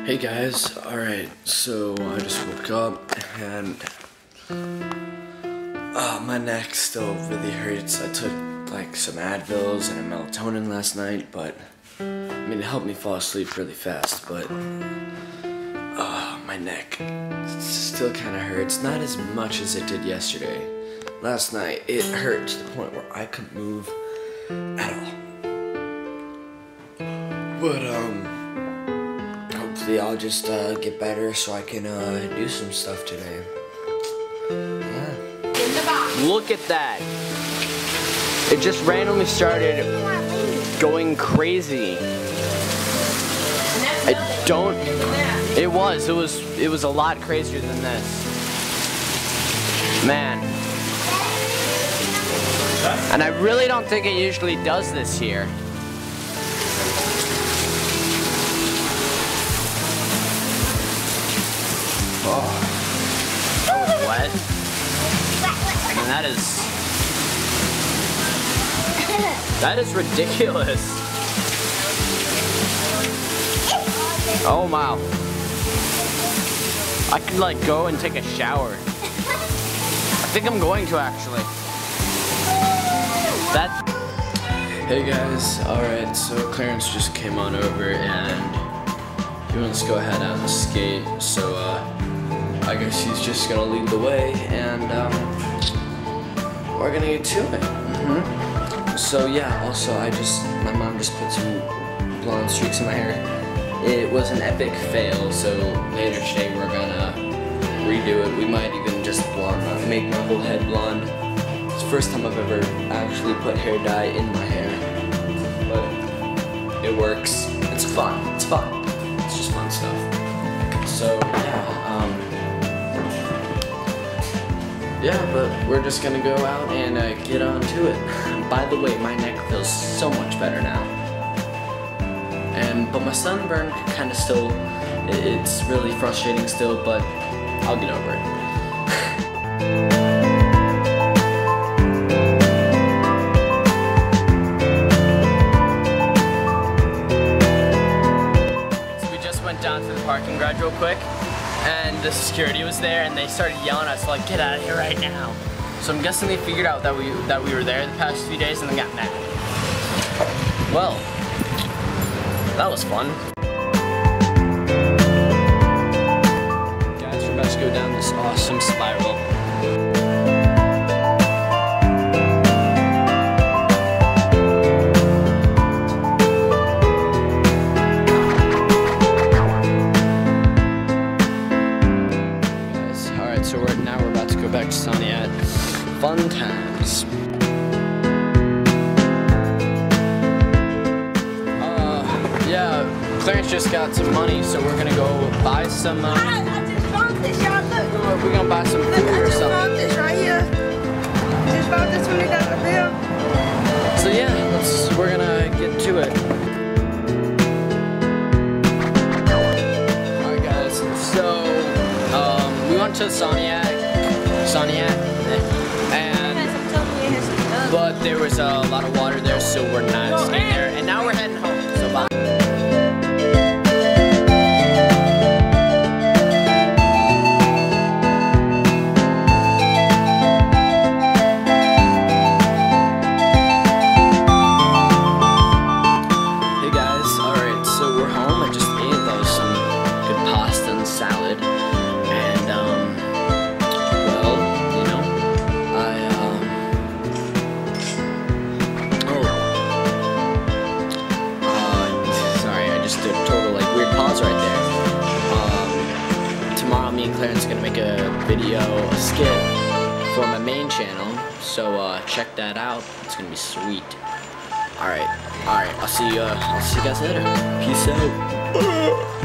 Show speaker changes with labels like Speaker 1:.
Speaker 1: Hey guys, alright, so I just woke up and my neck still really hurts. I took like some Advils and a melatonin last night, but I mean it helped me fall asleep really fast, but my neck still kind of hurts. Not as much as it did yesterday. Last night it hurt to the point where I couldn't move at all. But hopefully I'll just get better so I can do some stuff today. Yeah.
Speaker 2: Look at that. It just randomly started going crazy. It was a lot crazier than this. Man. And I really don't think it usually does this here. Oh, that was wet. And that is ridiculous. Oh wow. I could like go and take a shower. I think I'm going to actually.
Speaker 1: Hey guys, alright, so Clarence just came on over and he wants to go ahead out and skate, so I guess he's just gonna lead the way and we're gonna get to it. So yeah, also my mom just put some blonde streaks in my hair. It was an epic fail, so later today we're gonna redo it. We might even just make my whole head blonde. It's the first time I've ever actually put hair dye in my hair, but it works. It's fun. It's fun. It's just fun stuff. So yeah, but we're just gonna go out and get on to it. By the way, my neck feels so much better now. But my sunburn kind of still, it's really frustrating still, but I'll get over it.
Speaker 2: So we just went down to the parking garage real quick, and the security was there, and they started yelling at us like, "Get out of here right now!" So I'm guessing they figured out that we were there the past few days, and they got mad. Well, that was fun. Guys, we're about to go down this awesome spiral. Guys, alright, so now we're about to go back to Sonnyat. Fun times. Yeah, Clarence just got some money, so we're gonna go buy some.
Speaker 3: I just found this, y'all. Look.
Speaker 2: We're gonna buy some food or
Speaker 3: I just
Speaker 2: something.
Speaker 3: found this right here. Just found this $20 bill.
Speaker 2: So yeah, we're gonna get to it. Alright guys, so we went to Sonnyat, but there was a lot of water there, so we're not staying there. And now we're heading home. So bye. Hey guys, alright, so we're home. I just ate some good pasta and salad. And well, you know, sorry, I just did a total like weird pause right there. Tomorrow me and Clarence are gonna make a video, a skit for my main channel, so check that out. It's gonna be sweet. Alright, I'll see you guys later. Peace out.